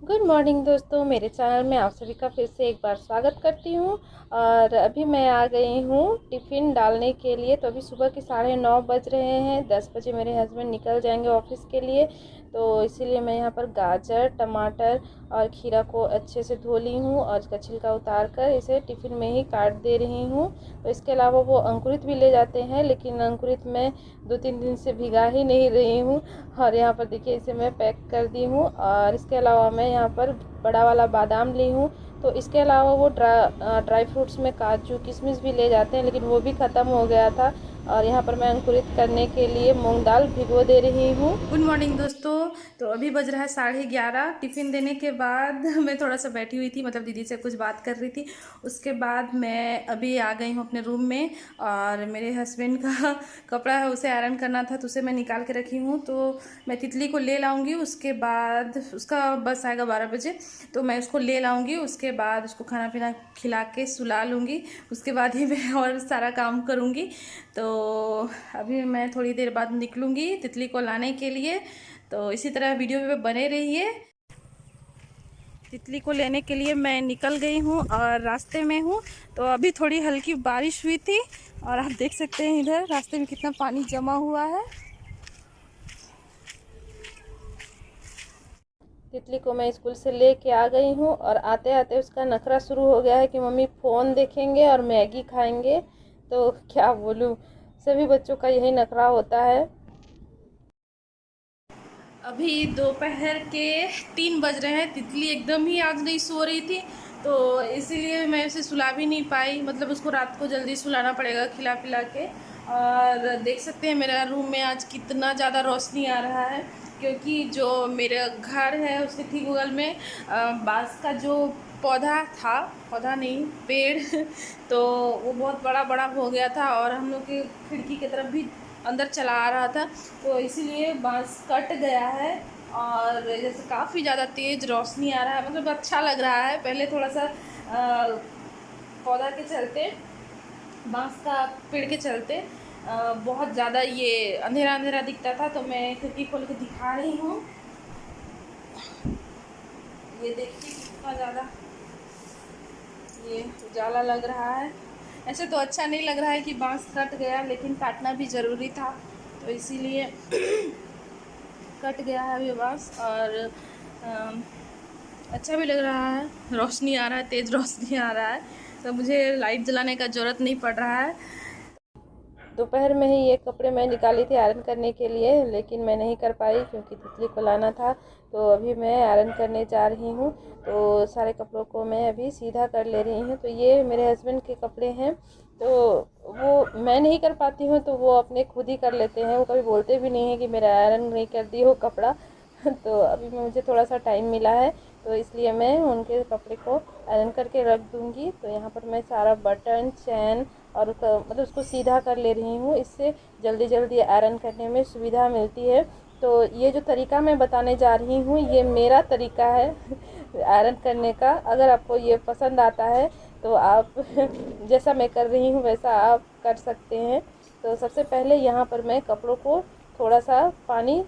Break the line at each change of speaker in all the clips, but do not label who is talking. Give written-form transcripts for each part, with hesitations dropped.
Good morning दोस्तों, मेरे channel में आप सभी का फिर से एक बार स्वागत करती हूँ। और अभी मैं आ गई हूँ टिफ़िन डालने के लिए। तो अभी सुबह के 9:30 बज रहे हैं। 10 बजे मेरे हस्बैंड निकल जाएंगे ऑफिस के लिए। तो इसीलिए मैं यहाँ पर गाजर, टमाटर और खीरा को अच्छे से धो ली हूँ और इसका छिलका उतार कर इसे टिफ़िन में ही काट दे रही हूँ। तो इसके अलावा वो अंकुरित भी ले जाते हैं, लेकिन अंकुरित मैं 2-3 दिन से भिगा ही नहीं रही हूँ। और यहाँ पर देखिए इसे मैं पैक कर दी हूँ। और इसके अलावा मैं यहाँ पर बड़ा वाला बादाम ली हूँ। तो इसके अलावा वो ड्राई फ्रूट्स में काजू किशमिश भी ले जाते हैं, लेकिन वो भी ख़त्म हो गया था। और यहाँ पर मैं अंकुरित करने के लिए मूंग दाल भिगो दे रही हूँ। गुड मॉर्निंग दोस्तों। तो अभी बज रहा है 11:30। टिफ़िन देने के बाद मैं थोड़ा सा बैठी हुई थी, मतलब दीदी से कुछ बात कर रही थी। उसके बाद मैं अभी आ गई हूँ अपने रूम में। और मेरे हस्बैंड का कपड़ा है, उसे आयरन करना था, तो उसे मैं निकाल के रखी हूँ। तो मैं तितली को ले लाऊंगी, उसके बाद उसका बस आएगा 12 बजे, तो मैं उसको ले लाऊंगी। उसके बाद उसको खाना पीना खिला के सुला लूँगी। उसके बाद ही मैं और सारा काम करूँगी। तो अभी मैं थोड़ी देर बाद निकलूँगी तितली को लाने के लिए। तो इसी तरह वीडियो में बने रहिए। तितली को लेने के लिए मैं निकल गई हूँ और रास्ते में हूँ। तो अभी थोड़ी हल्की बारिश हुई थी और आप देख सकते हैं इधर रास्ते में कितना पानी जमा हुआ है। तितली को मैं स्कूल से लेके आ गई हूँ और आते आते उसका नखरा शुरू हो गया है कि मम्मी फ़ोन देखेंगे और मैगी खाएंगे। तो क्या बोलूँ, सभी बच्चों का यही नखरा होता है। अभी दोपहर के 3 बज रहे हैं। तितली एकदम ही आज नहीं सो रही थी, तो इसीलिए मैं उसे सुला भी नहीं पाई। मतलब उसको रात को जल्दी सुलाना पड़ेगा खिला पिला के। और देख सकते हैं मेरा रूम में आज कितना ज़्यादा रोशनी आ रहा है, क्योंकि जो मेरा घर है उसके ठीक बगल में बांस का जो पौधा था, पौधा नहीं पेड़ तो वो बहुत बड़ा बड़ा हो गया था और हम लोग के खिड़की की तरफ भी अंदर चला आ रहा था। तो इसीलिए बांस कट गया है और जैसे काफ़ी ज़्यादा तेज़ रोशनी आ रहा है। मतलब अच्छा लग रहा है। पहले थोड़ा सा पौधा के चलते, बांस का पेड़ के चलते बहुत ज़्यादा ये अंधेरा अंधेरा दिखता था। तो मैं खिड़की खोल के दिखा रही हूँ, ये देखिए कितना ज़्यादा ये उजाला लग रहा है। ऐसे तो अच्छा नहीं लग रहा है कि बांस कट गया, लेकिन काटना भी ज़रूरी था, तो इसीलिए कट गया है अभी बांस। और अच्छा भी लग रहा है, रोशनी आ रहा है, तेज़ रोशनी आ रहा है। तो मुझे लाइट जलाने का ज़रूरत नहीं पड़ रहा है। दोपहर में ही ये कपड़े मैं निकाली थी आयरन करने के लिए, लेकिन मैं नहीं कर पाई क्योंकि तितली को लाना था। तो अभी मैं आयरन करने जा रही हूँ। तो सारे कपड़ों को मैं अभी सीधा कर ले रही हूँ। तो ये मेरे हस्बैंड के कपड़े हैं, तो वो मैं नहीं कर पाती हूँ, तो वो अपने खुद ही कर लेते हैं। वो कभी बोलते भी नहीं है कि मेरा आयरन नहीं कर दी हो कपड़ा। तो अभी मुझे थोड़ा सा टाइम मिला है, तो इसलिए मैं उनके कपड़े को आयरन करके रख दूँगी। तो यहाँ पर मैं सारा बटन, चैन और मतलब उसको सीधा कर ले रही हूँ। इससे जल्दी जल्दी आयरन करने में सुविधा मिलती है। तो ये जो तरीका मैं बताने जा रही हूँ, ये मेरा तरीका है आयरन करने का। अगर आपको ये पसंद आता है तो आप जैसा मैं कर रही हूँ वैसा आप कर सकते हैं। तो सबसे पहले यहाँ पर मैं कपड़ों को थोड़ा सा पानी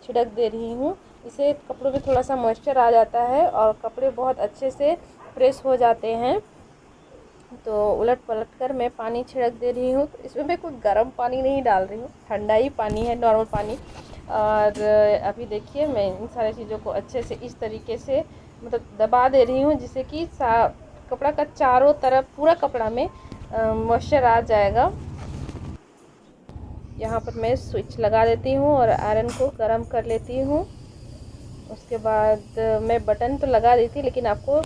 छिड़क दे रही हूँ। इससे कपड़ों में थोड़ा सा मॉइस्चर आ जाता है और कपड़े बहुत अच्छे से प्रेस हो जाते हैं। तो उलट पलट कर मैं पानी छिड़क दे रही हूँ। तो इसमें मैं कोई गर्म पानी नहीं डाल रही हूँ, ठंडा ही पानी है, नॉर्मल पानी। और अभी देखिए मैं इन सारी चीज़ों को अच्छे से इस तरीके से मतलब दबा दे रही हूँ, जिससे कि कपड़ा का चारों तरफ पूरा कपड़ा में मॉइस्चर आ जाएगा। यहाँ पर मैं स्विच लगा देती हूँ और आयरन को गर्म कर लेती हूँ। उसके बाद मैं बटन तो लगा दी थी, लेकिन आपको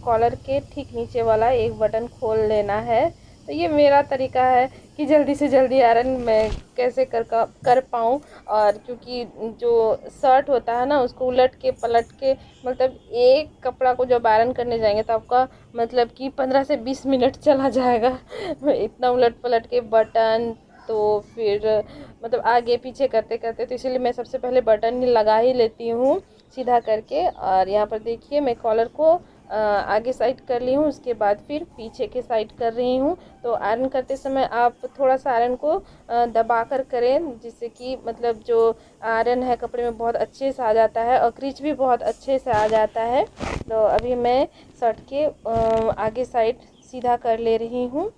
कॉलर के ठीक नीचे वाला एक बटन खोल लेना है। तो ये मेरा तरीका है कि जल्दी से जल्दी आयरन मैं कैसे कर पाऊँ। और क्योंकि जो शर्ट होता है ना, उसको उलट के पलट के मतलब एक कपड़ा को जब आयरन करने जाएंगे तो आपका मतलब कि 15 से 20 मिनट चला जाएगा इतना उलट पलट के बटन। तो फिर मतलब आगे पीछे करते करते, तो इसीलिए मैं सबसे पहले बटन लगा ही लेती हूँ सीधा करके। और यहाँ पर देखिए मैं कॉलर को आगे साइड कर ली हूँ, उसके बाद फिर पीछे के साइड कर रही हूँ। तो आयरन करते समय आप थोड़ा सा आयरन को दबा कर करें, जिससे कि मतलब जो आयरन है कपड़े में बहुत अच्छे से आ जाता है और क्रीच भी बहुत अच्छे से आ जाता है। तो अभी मैं शर्ट के आगे साइड सीधा कर ले रही हूँ।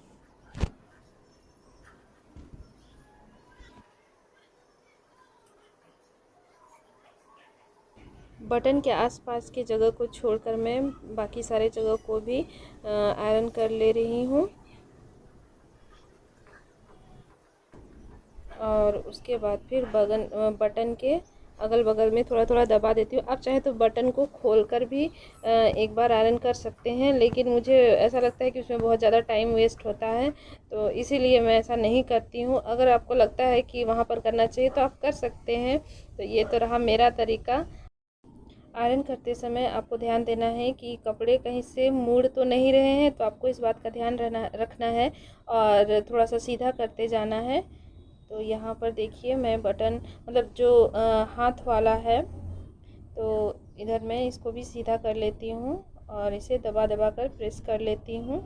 बटन के आसपास के जगह को छोड़कर मैं बाकी सारे जगह को भी आयरन कर ले रही हूँ। और उसके बाद फिर बटन के अगल बगल में थोड़ा थोड़ा दबा देती हूँ। आप चाहे तो बटन को खोलकर भी एक बार आयरन कर सकते हैं, लेकिन मुझे ऐसा लगता है कि उसमें बहुत ज़्यादा टाइम वेस्ट होता है, तो इसीलिए मैं ऐसा नहीं करती हूँ। अगर आपको लगता है कि वहाँ पर करना चाहिए तो आप कर सकते हैं। तो ये तो रहा मेरा तरीका। आयरन करते समय आपको ध्यान देना है कि कपड़े कहीं से मुड़ तो नहीं रहे हैं, तो आपको इस बात का ध्यान रखना है और थोड़ा सा सीधा करते जाना है। तो यहाँ पर देखिए मैं बटन मतलब जो हाथ वाला है, तो इधर मैं इसको भी सीधा कर लेती हूँ और इसे दबा दबा कर प्रेस कर लेती हूँ।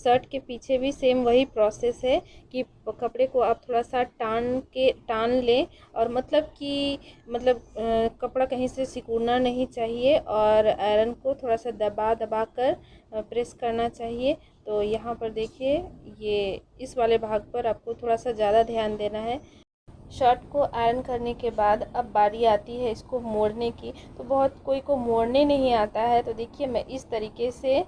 शर्ट के पीछे भी सेम वही प्रोसेस है कि कपड़े को आप थोड़ा सा टान लें, और मतलब कि कपड़ा कहीं से सिकुड़ना नहीं चाहिए और आयरन को थोड़ा सा दबा दबा कर प्रेस करना चाहिए। तो यहाँ पर देखिए ये इस वाले भाग पर आपको थोड़ा सा ज़्यादा ध्यान देना है। शर्ट को आयरन करने के बाद अब बारी आती है इसको मोड़ने की। तो बहुत कोई को मोड़ने नहीं आता है, तो देखिए मैं इस तरीके से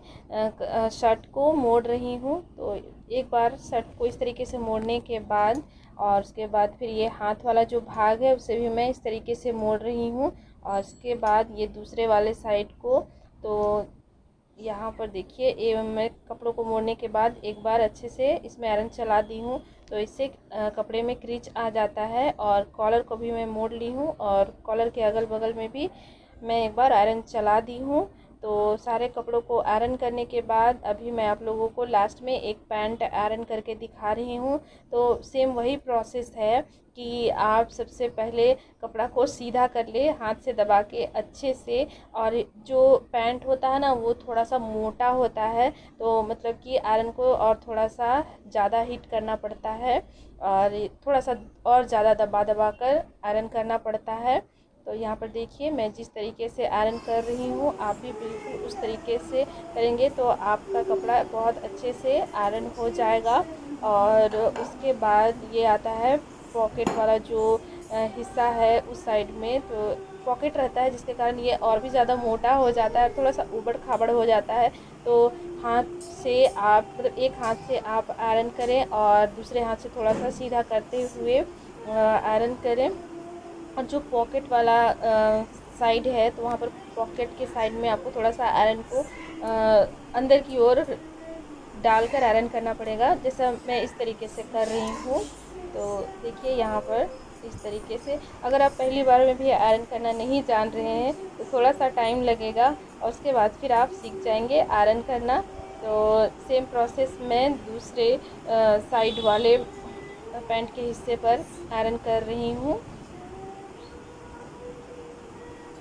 शर्ट को मोड़ रही हूँ। तो एक बार शर्ट को इस तरीके से मोड़ने के बाद और उसके बाद फिर ये हाथ वाला जो भाग है उसे भी मैं इस तरीके से मोड़ रही हूँ। और उसके बाद ये दूसरे वाले साइड को, तो यहाँ पर देखिए ये मैं कपड़ों को मोड़ने के बाद एक बार अच्छे से इसमें आयरन चला दी हूँ, तो इससे कपड़े में क्रीच आ जाता है। और कॉलर को भी मैं मोड़ ली हूँ और कॉलर के अगल बगल में भी मैं एक बार आयरन चला दी हूँ। तो सारे कपड़ों को आयरन करने के बाद अभी मैं आप लोगों को लास्ट में एक पैंट आयरन करके दिखा रही हूँ। तो सेम वही प्रोसेस है कि आप सबसे पहले कपड़ा को सीधा कर ले हाथ से दबा के अच्छे से। और जो पैंट होता है ना वो थोड़ा सा मोटा होता है, तो मतलब कि आयरन को और थोड़ा सा ज़्यादा हीट करना पड़ता है और थोड़ा सा और ज़्यादा दबा दबा कर आयरन करना पड़ता है। तो यहाँ पर देखिए मैं जिस तरीके से आयरन कर रही हूँ आप भी बिल्कुल उस तरीके से करेंगे तो आपका कपड़ा बहुत अच्छे से आयरन हो जाएगा। और उसके बाद ये आता है पॉकेट वाला जो हिस्सा है उस साइड में, तो पॉकेट रहता है जिसके कारण ये और भी ज़्यादा मोटा हो जाता है, थोड़ा सा उबड़ खाबड़ हो जाता है। तो हाथ से आप मतलब एक हाथ से आप आयरन करें और दूसरे हाथ से थोड़ा सा सीधा करते हुए आयरन करें। और जो पॉकेट वाला साइड है तो वहाँ पर पॉकेट के साइड में आपको थोड़ा सा आयरन को अंदर की ओर डालकर आयरन करना पड़ेगा, जैसा मैं इस तरीके से कर रही हूँ। तो देखिए यहाँ पर इस तरीके से अगर आप पहली बार में भी आयरन करना नहीं जान रहे हैं तो थोड़ा सा टाइम लगेगा और उसके बाद फिर आप सीख जाएंगे आयरन करना। तो सेम प्रोसेस मैं दूसरे साइड वाले पैंट के हिस्से पर आयरन कर रही हूँ।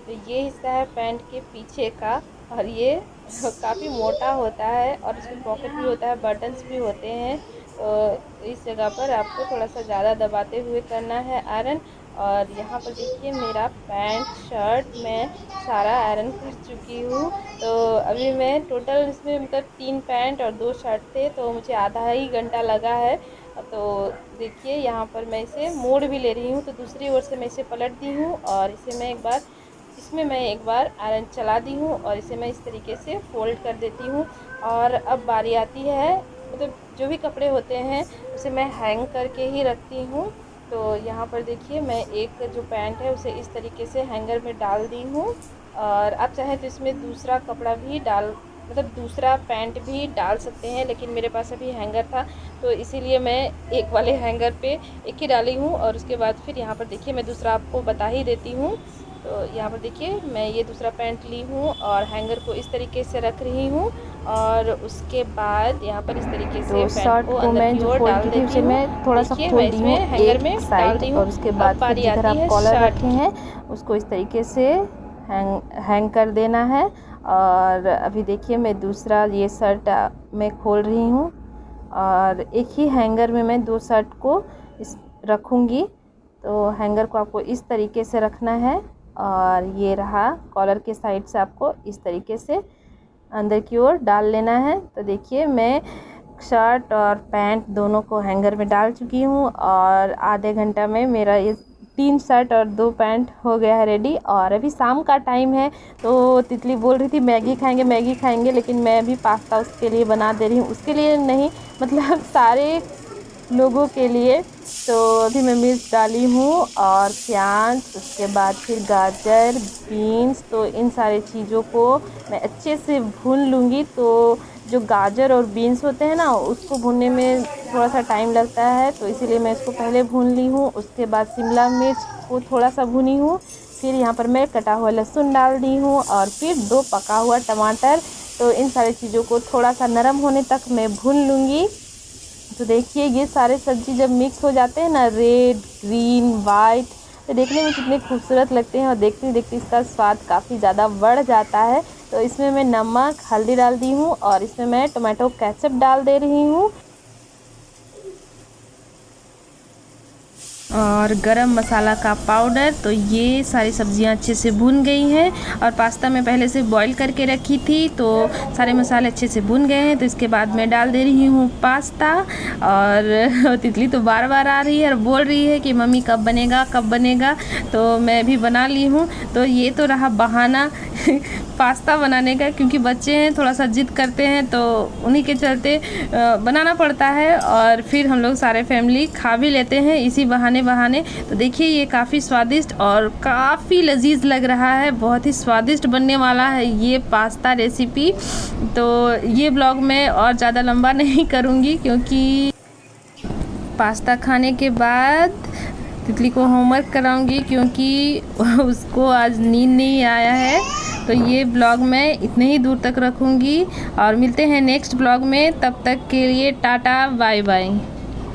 तो ये हिस्सा है पैंट के पीछे का और ये काफ़ी मोटा होता है और इसमें पॉकेट भी होता है, बटन्स भी होते हैं। तो इस जगह पर आपको थोड़ा सा ज़्यादा दबाते हुए करना है आयरन। और यहाँ पर देखिए मेरा पैंट शर्ट मैं सारा आयरन कर चुकी हूँ। तो अभी मैं टोटल इसमें मतलब 3 पैंट और 2 शर्ट थे, तो मुझे आधा ही घंटा लगा है। तो देखिए यहाँ पर मैं इसे मोड़ भी ले रही हूँ, तो दूसरी ओर से मैं इसे पलट दी हूँ और इसमें मैं एक बार आयरन चला दी हूँ और इसे मैं इस तरीके से फ़ोल्ड कर देती हूँ। और अब बारी आती है मतलब जो भी कपड़े होते हैं उसे मैं हैंग करके ही रखती हूँ। तो यहाँ पर देखिए मैं एक जो पैंट है उसे इस तरीके से हैंगर में डाल दी हूँ और आप चाहें तो इसमें दूसरा कपड़ा भी डाल मतलब दूसरा पैंट भी डाल सकते हैं, लेकिन मेरे पास अभी हैंगर था तो इसीलिए मैं एक वाले हैंगर पे एक ही डाली हूँ। और उसके बाद फिर यहाँ पर देखिए मैं दूसरा आपको बता ही देती हूँ। तो यहाँ पर देखिए मैं ये दूसरा पैंट ली हूँ और हैंगर को इस तरीके से रख रही हूँ और उसके बाद यहाँ पर इस तरीके से
तो शर्ट को मैं जो फोल्ड की थी उसे मैं थोड़ा सा खोल दी हूँ एक साइड, और उसके बाद फिर जिधर आप कॉलर रखे हैं उसको इस तरीके से हैंग कर देना है। और अभी देखिए मैं दूसरा ये शर्ट मैं खोल रही हूँ और एक ही हैंगर में मैं 2 शर्ट को इस रखूँगी। तो हैंगर को आपको इस तरीके से रखना है और ये रहा कॉलर के साइड से आपको इस तरीके से अंदर की ओर डाल लेना है। तो देखिए मैं शर्ट और पैंट दोनों को हैंगर में डाल चुकी हूँ और आधे घंटा में मेरा ये 3 शर्ट और 2 पैंट हो गया है रेडी। और अभी शाम का टाइम है तो तितली बोल रही थी मैगी खाएंगे, लेकिन मैं अभी पास्ता उसके लिए बना दे रही हूँ, उसके लिए नहीं मतलब सारे लोगों के लिए। तो अभी मैं मिर्च डाली हूँ और प्याज, उसके बाद फिर गाजर, बीन्स, तो इन सारी चीज़ों को मैं अच्छे से भून लूँगी। तो जो गाजर और बीन्स होते हैं ना उसको भूनने में थोड़ा सा टाइम लगता है, तो इसीलिए मैं इसको पहले भून ली हूँ। उसके बाद शिमला मिर्च को थोड़ा सा भुनी हूँ, फिर यहाँ पर मैं कटा हुआ लहसुन डाल दी हूँ और फिर 2 पका हुआ टमाटर। तो इन सारी चीज़ों को थोड़ा सा नरम होने तक मैं भून लूँगी। तो देखिए ये सारे सब्ज़ी जब मिक्स हो जाते हैं ना, रेड, ग्रीन, वाइट, तो देखने में कितने खूबसूरत लगते हैं और देखते देखते इसका स्वाद काफ़ी ज़्यादा बढ़ जाता है। तो इसमें मैं नमक, हल्दी डाल दी हूँ और इसमें मैं टोमेटो केचप डाल दे रही हूँ और गरम मसाला का पाउडर। तो ये सारी सब्जियां अच्छे से भुन गई हैं और पास्ता मैं पहले से बॉईल करके रखी थी, तो सारे मसाले अच्छे से भुन गए हैं। तो इसके बाद मैं डाल दे रही हूँ पास्ता। और तितली तो बार बार आ रही है और बोल रही है कि मम्मी कब बनेगा। तो मैं भी बना ली हूँ। तो ये तो रहा बहाना पास्ता बनाने का, क्योंकि बच्चे हैं थोड़ा सा जिद करते हैं तो उन्हीं के चलते बनाना पड़ता है और फिर हम लोग सारे फैमिली खा भी लेते हैं इसी बहाने। तो देखिए ये काफ़ी स्वादिष्ट और काफ़ी लजीज लग रहा है, बहुत ही स्वादिष्ट बनने वाला है ये पास्ता रेसिपी। तो ये ब्लॉग मैं और ज़्यादा लंबा नहीं करूँगी, क्योंकि पास्ता खाने के बाद तितली को होमवर्क कराऊंगी, क्योंकि उसको आज नींद नहीं आया है। तो ये ब्लॉग मैं इतने ही दूर तक रखूँगी और मिलते हैं नेक्स्ट ब्लॉग में। तब तक के लिए टाटा बाय बाय।